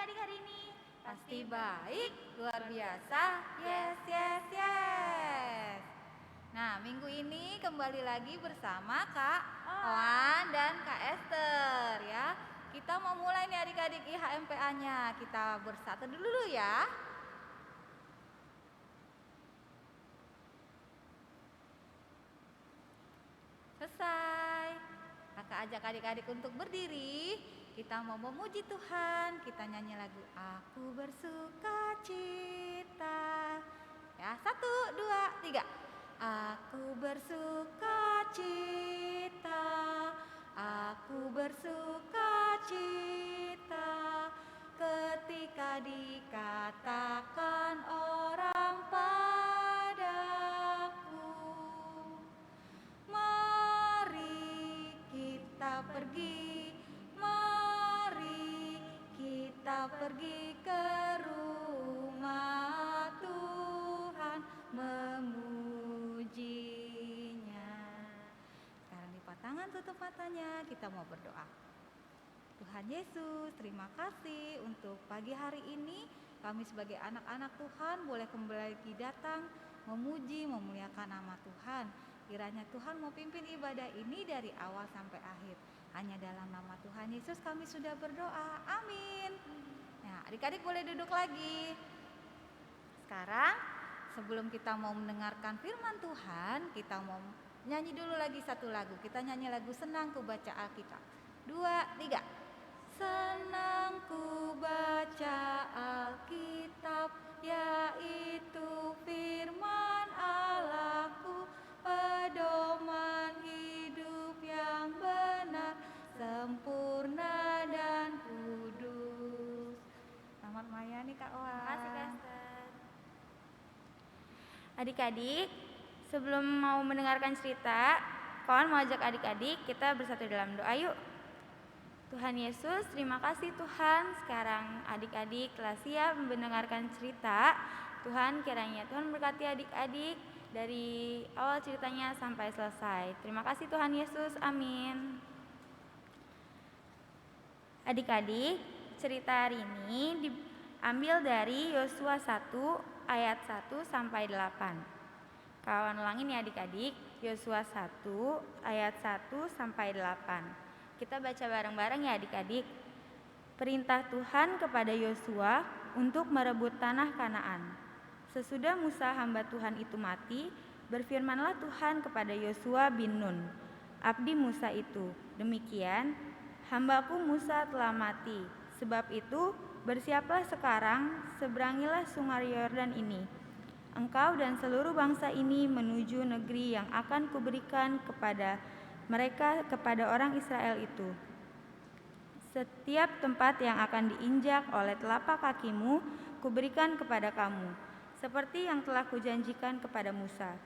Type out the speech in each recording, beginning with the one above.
adik-adik hari ini? Pasti baik, luar biasa. Yes, yes, yes. Nah, minggu ini kembali lagi bersama Kak Oan dan Kak Esther ya. Kita mau mulai nih adik-adik IHMPA-nya. Kita bersatu dulu ya. Selesai. Kakak ajak adik-adik untuk berdiri. Kita mau memuji Tuhan. Kita nyanyi lagu Aku Bersuka Cita. Ya, 1, 2, 3. Aku bersuka cita, aku bersuka cita, ketika dikatakan orang padaku, mari kita pergi, mari kita pergi ke rumah Tuhan memujinya. Sekarang lipat tangan, tutup matanya, kita mau berdoa. Tuhan Yesus, terima kasih untuk pagi hari ini. Kami sebagai anak-anak Tuhan boleh kembali lagi datang memuji, memuliakan nama Tuhan. Kiranya Tuhan mau pimpin ibadah ini dari awal sampai akhir. Hanya dalam nama Tuhan Yesus kami sudah berdoa. Amin. Nah, adik-adik boleh duduk lagi. Sekarang sebelum kita mau mendengarkan firman Tuhan, kita mau nyanyi dulu lagi satu lagu. Kita nyanyi lagu Senang Ku Baca Alkitab. 2, 3. Senang ku baca Alkitab, yaitu firman Allahku, pedoman hidup yang benar, sempurna dan kudus. Selamat melayani Kak Oan. Terima kasih Kak Esther. Adik-adik, sebelum mau mendengarkan cerita, kawan mau ajak adik-adik kita bersatu dalam doa yuk. Tuhan Yesus, terima kasih Tuhan. Sekarang adik-adik telah siap mendengarkan cerita. Tuhan, kiranya Tuhan berkati adik-adik dari awal ceritanya sampai selesai. Terima kasih Tuhan Yesus, amin. Adik-adik, cerita hari ini diambil dari Yosua 1 ayat 1 sampai 8. Kawan ulangin ya adik-adik, Yosua 1 ayat 1 sampai 8. Kita baca bareng-bareng ya adik-adik. Perintah Tuhan kepada Yosua untuk merebut tanah Kanaan. Sesudah Musa hamba Tuhan itu mati, berfirmanlah Tuhan kepada Yosua bin Nun, abdi Musa itu, demikian, hambaku Musa telah mati, sebab itu bersiaplah sekarang, seberangilah sungai Yordan ini. Engkau dan seluruh bangsa ini menuju negeri yang akan kuberikan kepada mereka, kepada orang Israel itu. Setiap tempat yang akan diinjak oleh telapak kakimu, kuberikan kepada kamu, seperti yang telah kujanjikan kepada Musa.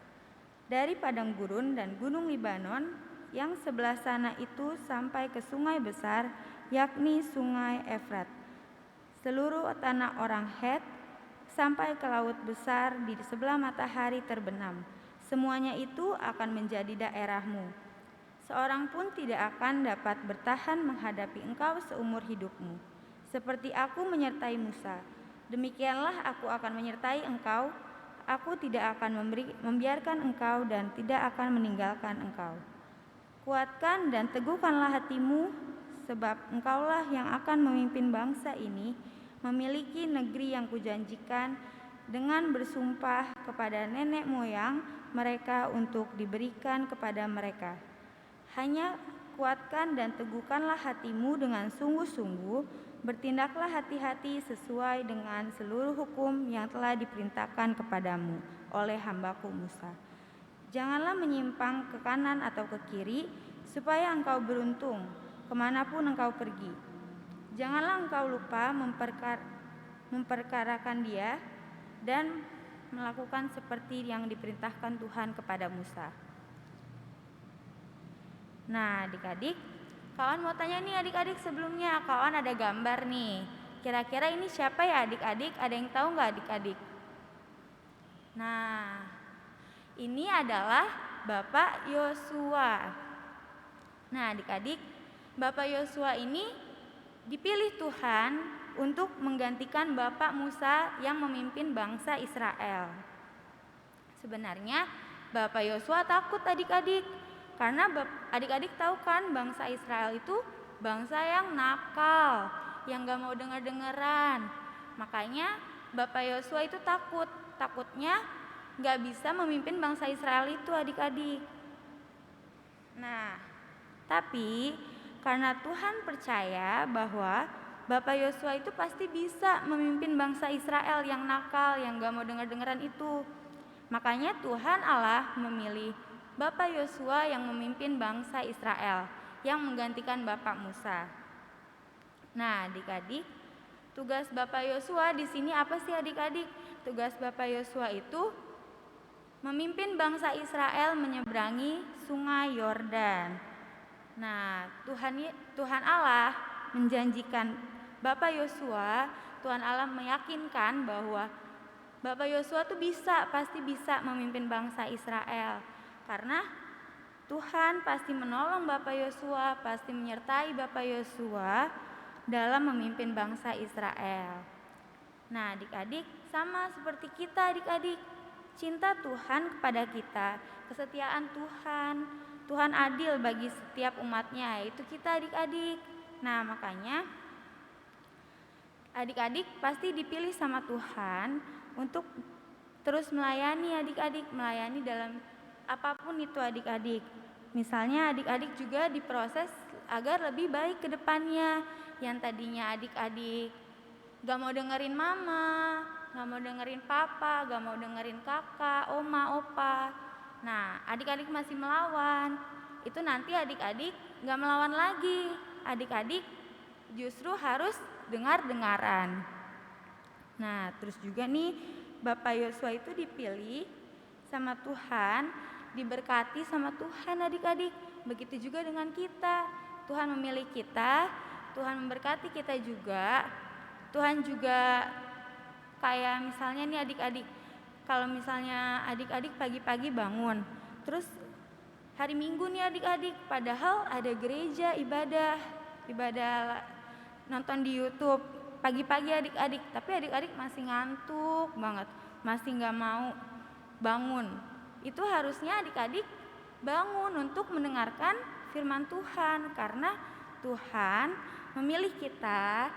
Dari padang gurun dan gunung Libanon, yang sebelah sana itu sampai ke sungai besar, yakni sungai Efrat, seluruh tanah orang Het, sampai ke laut besar di sebelah matahari terbenam. Semuanya itu akan menjadi daerahmu. Seorang pun tidak akan dapat bertahan menghadapi engkau seumur hidupmu. Seperti aku menyertai Musa, demikianlah aku akan menyertai engkau. Aku tidak akan membiarkan engkau dan tidak akan meninggalkan engkau. Kuatkan dan teguhkanlah hatimu, sebab engkaulah yang akan memimpin bangsa ini memiliki negeri yang kujanjikan dengan bersumpah kepada nenek moyang mereka untuk diberikan kepada mereka. Hanya kuatkan dan teguhkanlah hatimu dengan sungguh-sungguh, bertindaklah hati-hati sesuai dengan seluruh hukum yang telah diperintahkan kepadamu oleh hambaku Musa. Janganlah menyimpang ke kanan atau ke kiri, supaya engkau beruntung kemanapun engkau pergi. Janganlah engkau lupa memperkarakan dia dan melakukan seperti yang diperintahkan Tuhan kepada Musa. Nah adik-adik, kawan mau tanya nih adik-adik, sebelumnya kawan ada gambar nih. Kira-kira ini siapa ya adik-adik? Ada yang tahu nggak adik-adik? Nah, ini adalah Bapak Yosua. Nah adik-adik, Bapak Yosua ini dipilih Tuhan untuk menggantikan Bapak Musa yang memimpin bangsa Israel. Sebenarnya Bapak Yosua takut adik-adik, karena adik-adik tahu kan bangsa Israel itu bangsa yang nakal, yang gak mau denger-dengeran. Makanya Bapak Yosua itu takutnya gak bisa memimpin bangsa Israel itu adik-adik. Nah, tapi karena Tuhan percaya bahwa Bapak Yosua itu pasti bisa memimpin bangsa Israel yang nakal, yang gak mau denger-dengeran itu. Makanya Tuhan Allah memilih Bapak Yosua yang memimpin bangsa Israel, yang menggantikan Bapak Musa. Nah, adik-adik, tugas Bapak Yosua di sini apa sih adik-adik? Tugas Bapak Yosua itu memimpin bangsa Israel menyeberangi Sungai Yordan. Nah, Tuhan Allah menjanjikan Bapak Yosua, Tuhan Allah meyakinkan bahwa Bapak Yosua tuh pasti bisa memimpin bangsa Israel. Karena Tuhan pasti menolong Bapak Yosua, pasti menyertai Bapak Yosua dalam memimpin bangsa Israel. Nah, adik-adik, sama seperti kita adik-adik, cinta Tuhan kepada kita, kesetiaan Tuhan adil bagi setiap umatnya, yaitu kita adik-adik. Nah, makanya adik-adik pasti dipilih sama Tuhan untuk terus melayani adik-adik, melayani dalam apapun itu adik-adik. Misalnya adik-adik juga diproses agar lebih baik ke depannya. Yang tadinya adik-adik gak mau dengerin mama, gak mau dengerin papa, gak mau dengerin kakak, oma, opa. Nah, adik-adik masih melawan. Itu nanti adik-adik gak melawan lagi. Adik-adik justru harus dengar-dengaran. Nah, terus juga nih Bapak Yosua itu dipilih sama Tuhan, diberkati sama Tuhan adik-adik. Begitu juga dengan kita. Tuhan memilih kita, Tuhan memberkati kita juga. Tuhan juga kayak misalnya nih adik-adik, kalau misalnya adik-adik pagi-pagi bangun, terus hari Minggu nih adik-adik, padahal ada gereja ibadah nonton di YouTube pagi-pagi adik-adik, tapi adik-adik masih ngantuk banget, masih gak mau bangun. Itu harusnya adik-adik bangun untuk mendengarkan firman Tuhan, karena Tuhan memilih kita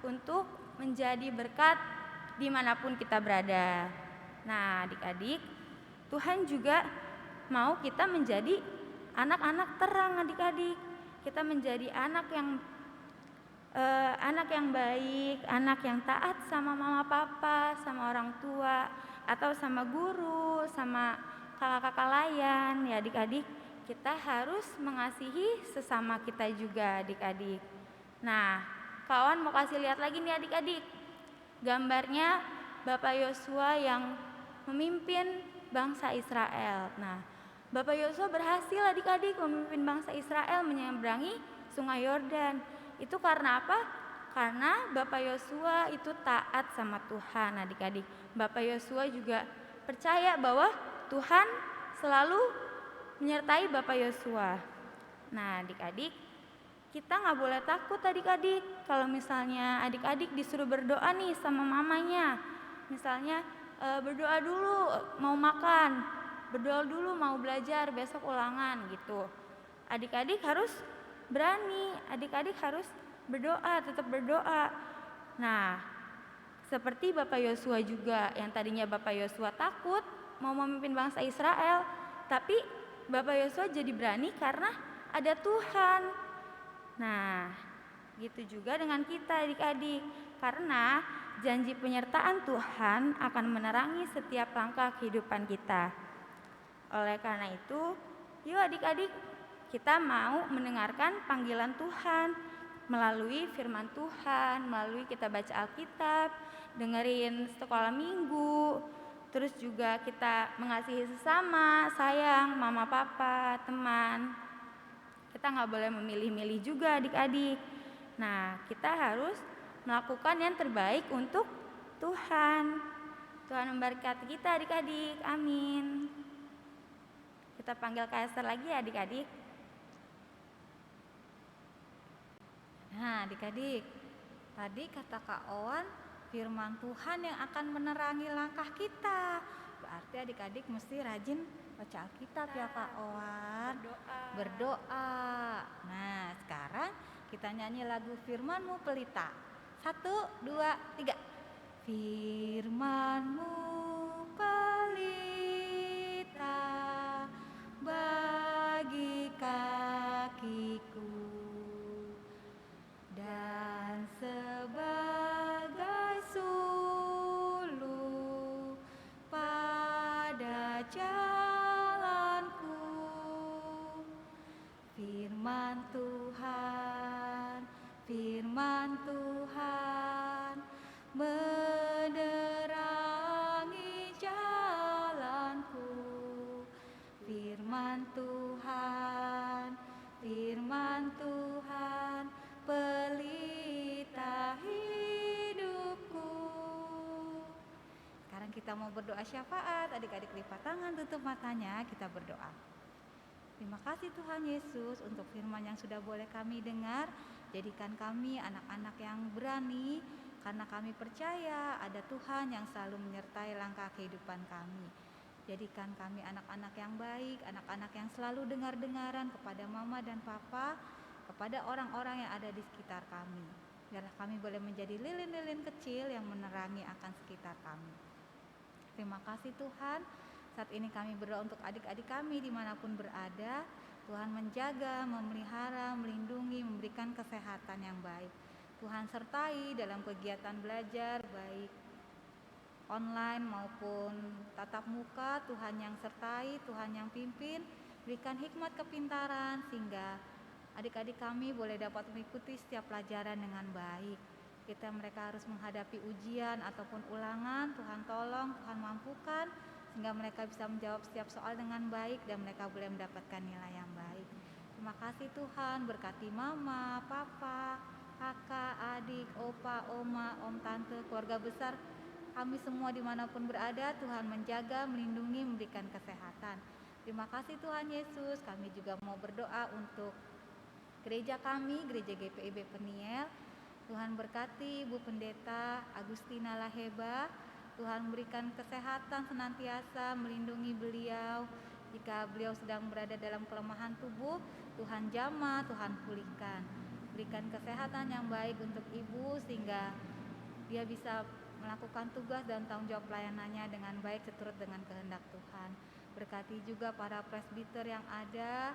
untuk menjadi berkat dimanapun kita berada. Nah, adik-adik, Tuhan juga mau kita menjadi anak-anak terang adik-adik. Kita menjadi anak yang baik, anak yang taat sama mama papa, sama orang tua, atau sama guru, sama kakak-kakak layan. Ya adik-adik, kita harus mengasihi sesama kita juga adik-adik. Nah, kawan mau kasih lihat lagi nih adik-adik, gambarnya Bapak Yosua yang memimpin bangsa Israel. Nah, Bapak Yosua berhasil adik-adik memimpin bangsa Israel menyeberangi Sungai Yordan. Itu karena apa? Karena Bapak Yosua itu taat sama Tuhan adik-adik. Bapak Yosua juga percaya bahwa Tuhan selalu menyertai Bapak Yosua. Nah, adik-adik, kita gak boleh takut adik-adik. Kalau misalnya adik-adik disuruh berdoa nih sama mamanya, misalnya berdoa dulu mau makan, berdoa dulu mau belajar besok ulangan gitu. Adik-adik harus berani, adik-adik harus berdoa, tetap berdoa. Nah, seperti Bapak Yosua juga, yang tadinya Bapak Yosua takut mau memimpin bangsa Israel, tapi Bapak Yosua jadi berani karena ada Tuhan. Nah, gitu juga dengan kita adik-adik, karena janji penyertaan Tuhan akan menerangi setiap langkah kehidupan kita. Oleh karena itu, yuk adik-adik, kita mau mendengarkan panggilan Tuhan melalui firman Tuhan, melalui kita baca Alkitab, dengerin sekolah minggu, terus juga kita mengasihi sesama, sayang mama papa, teman. Kita gak boleh memilih-milih juga adik-adik. Nah, kita harus melakukan yang terbaik untuk Tuhan. Tuhan memberkati kita adik-adik, amin. Kita panggil Kak Esther lagi ya adik-adik. Nah, adik-adik, Tadi kata Kak Owan, firman Tuhan yang akan menerangi langkah kita. Berarti adik-adik mesti rajin baca Alkitab ya Kak Owan. Berdoa. Nah, sekarang kita nyanyi lagu Firman-Mu Pelita. 1, 2, 3. Firman-Mu pelita bagi kakiku dan sebagai suluh pada jalanku. Firman Tuhan menerangi jalanku. Firman Tuhan pelita hidupku. Sekarang kita mau berdoa syafaat. Adik-adik lipat tangan, tutup matanya, kita berdoa. Terima kasih Tuhan Yesus untuk firman yang sudah boleh kami dengar. Jadikan kami anak-anak yang berani, karena kami percaya ada Tuhan yang selalu menyertai langkah kehidupan kami. Jadikan kami anak-anak yang baik, anak-anak yang selalu dengar-dengaran kepada mama dan papa, kepada orang-orang yang ada di sekitar kami. Biarlah kami boleh menjadi lilin-lilin kecil yang menerangi akan sekitar kami. Terima kasih Tuhan. Saat ini kami berdoa untuk adik-adik kami dimanapun berada. Tuhan menjaga, memelihara, melindungi, memberikan kesehatan yang baik. Tuhan sertai dalam kegiatan belajar baik online maupun tatap muka. Tuhan yang sertai, Tuhan yang pimpin, berikan hikmat kepintaran sehingga adik-adik kami boleh dapat mengikuti setiap pelajaran dengan baik. Mereka harus menghadapi ujian ataupun ulangan. Tuhan tolong, Tuhan mampukan sehingga mereka bisa menjawab setiap soal dengan baik dan mereka boleh mendapatkan nilai yang baik. Terima kasih Tuhan, berkati mama, papa, kakak, adik, opa, oma, om, tante, keluarga besar kami semua dimanapun berada. Tuhan menjaga, melindungi, memberikan kesehatan. Terima kasih Tuhan Yesus. Kami juga mau berdoa untuk gereja kami, gereja GPIB Peniel. Tuhan berkati Ibu Pendeta Agustina Laheba. Tuhan berikan kesehatan senantiasa, melindungi beliau. Jika beliau sedang berada dalam kelemahan tubuh, Tuhan jamah, Tuhan pulihkan. Berikan kesehatan yang baik untuk ibu sehingga dia bisa melakukan tugas dan tanggung jawab pelayanannya dengan baik seturut dengan kehendak Tuhan. Berkati juga para presbiter yang ada,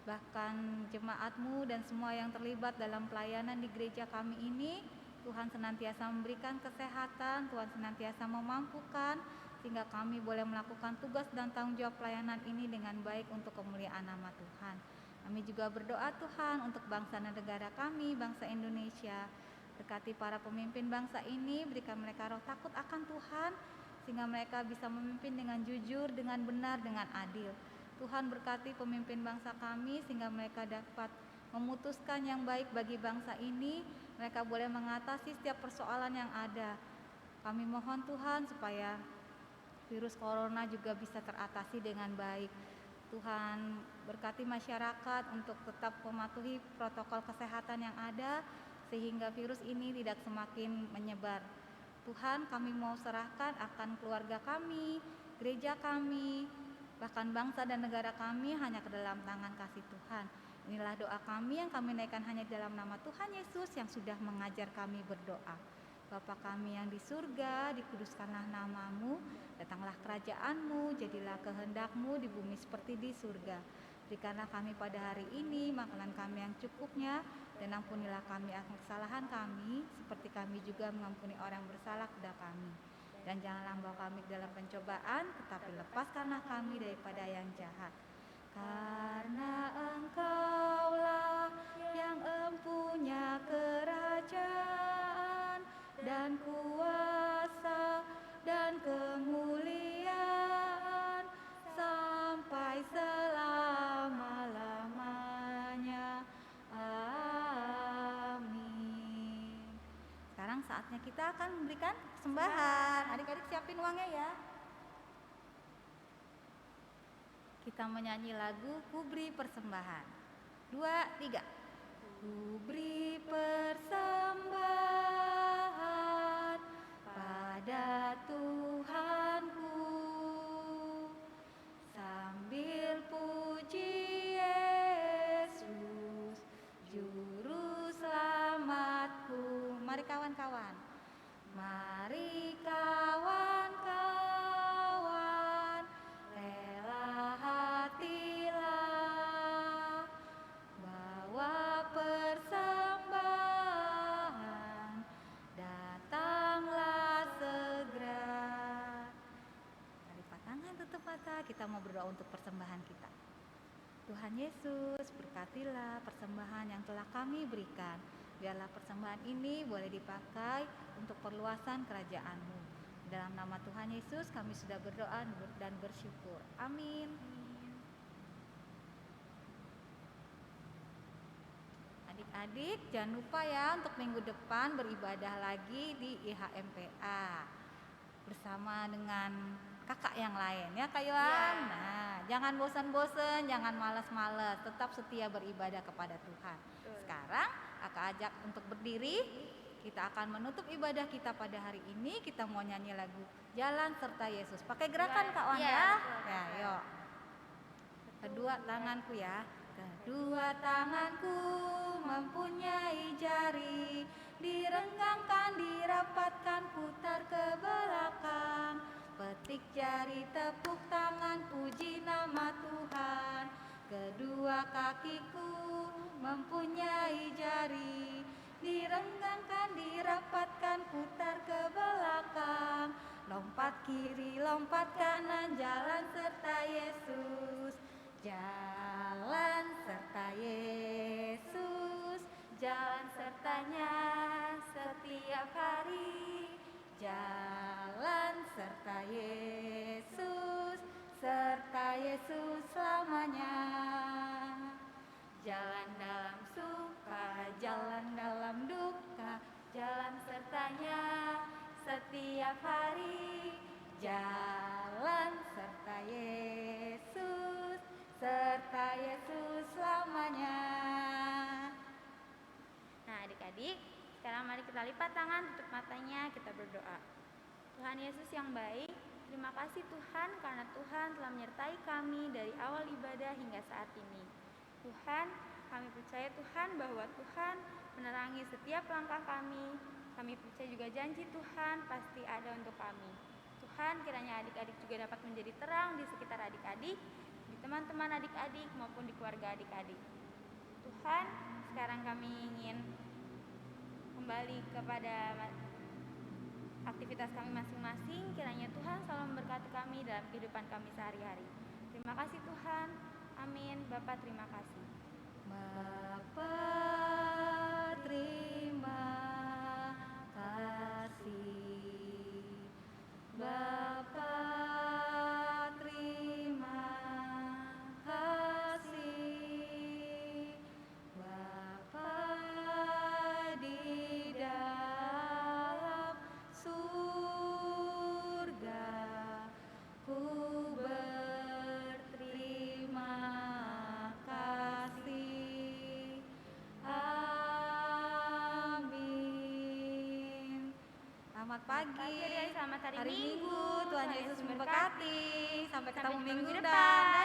bahkan jemaatmu dan semua yang terlibat dalam pelayanan di gereja kami ini. Tuhan senantiasa memberikan kesehatan, Tuhan senantiasa memampukan sehingga kami boleh melakukan tugas dan tanggung jawab pelayanan ini dengan baik untuk kemuliaan nama Tuhan. Kami juga berdoa Tuhan untuk bangsa dan negara kami, bangsa Indonesia. Berkati para pemimpin bangsa ini, berikan mereka roh takut akan Tuhan sehingga mereka bisa memimpin dengan jujur, dengan benar, dengan adil. Tuhan berkati pemimpin bangsa kami sehingga mereka dapat memutuskan yang baik bagi bangsa ini. Mereka boleh mengatasi setiap persoalan yang ada. Kami mohon Tuhan supaya virus corona juga bisa teratasi dengan baik. Tuhan berkati masyarakat untuk tetap mematuhi protokol kesehatan yang ada sehingga virus ini tidak semakin menyebar. Tuhan, kami mau serahkan akan keluarga kami, gereja kami, bahkan bangsa dan negara kami hanya ke dalam tangan kasih Tuhan. Inilah doa kami yang kami naikkan hanya dalam nama Tuhan Yesus yang sudah mengajar kami berdoa. Bapa kami yang di surga, dikuduskanlah namamu, datanglah kerajaanmu, jadilah kehendakmu di bumi seperti di surga. Berikanlah kami pada hari ini makanan kami yang cukupnya, dan ampunilah kami akan kesalahan kami, seperti kami juga mengampuni orang bersalah kepada kami. Dan janganlah membawa kami dalam pencobaan, tetapi lepaskanlah kami daripada yang jahat. Karena Engkaulah yang empunya kerajaan dan kuasa dan kemuliaan sampai selama-lamanya. Amin. Sekarang saatnya kita akan memberikan persembahan. Adik-adik siapin uangnya ya. Kita menyanyi lagu Kuberi Persembahan. 2, 3. Ku beri persembahan pada Tuhanku, sambil puji Yesus, Juru Selamatku. Mari kawan-kawan, mari kawan-kawan, rela hatilah, bawa persembahan, datanglah segera. Mari lipat tangan, tutup mata, kita mau berdoa untuk persembahan kita. Tuhan Yesus, berkatilah persembahan yang telah kami berikan. Biarlah persembahan ini boleh dipakai untuk perluasan kerajaan-Mu. Dalam nama Tuhan Yesus kami sudah berdoa dan bersyukur. Amin. Adik-adik, jangan lupa ya untuk minggu depan beribadah lagi di IHMPA bersama dengan kakak yang lain ya Kak Yohan. Nah, jangan bosan-bosan, jangan malas-malas, tetap setia beribadah kepada Tuhan. Sekarang Kakak ajak untuk berdiri. Kita akan menutup ibadah kita pada hari ini. Kita mau nyanyi lagu Jalan Serta Yesus. Pakai gerakan Kak Wan ya. Ya, yuk. Kedua tanganku ya. Kedua tanganku mempunyai jari, direnggangkan, dirapatkan, putar ke belakang. Petik jari, tepuk tangan, puji nama Tuhan. Kedua kakiku mempunyai jari, direnggangkan, dirapatkan, putar ke belakang. Lompat kiri, lompat kanan, jalan serta Yesus. Jalan serta Yesus, jalan sertanya setiap hari. Jalan serta Yesus, serta Yesus selamanya. Jalan dalam suka, jalan dalam duka, jalan sertanya setiap hari. Jalan serta Yesus, serta Yesus selamanya. Nah adik-adik, sekarang mari kita lipat tangan, tutup matanya, kita berdoa. Tuhan Yesus yang baik, terima kasih Tuhan karena Tuhan telah menyertai kami dari awal ibadah hingga saat ini. Tuhan, kami percaya Tuhan bahwa Tuhan menerangi setiap langkah kami. Kami percaya juga janji Tuhan pasti ada untuk kami. Tuhan, kiranya adik-adik juga dapat menjadi terang di sekitar adik-adik, di teman-teman adik-adik maupun di keluarga adik-adik. Tuhan, sekarang kami ingin kembali kepada aktivitas kami masing-masing. Kiranya Tuhan selalu memberkati kami dalam kehidupan kami sehari-hari. Terima kasih Tuhan. Amin. Bapak terima kasih. Bapa terima kasih. Bapa terima kasih. Bapa di dalam surga, ku berterima kasih. Amin. Selamat pagi. Selamat hari Hari Minggu. Minggu. Tuhan Yesus memberkati. Sampai ketemu minggu depan. depan.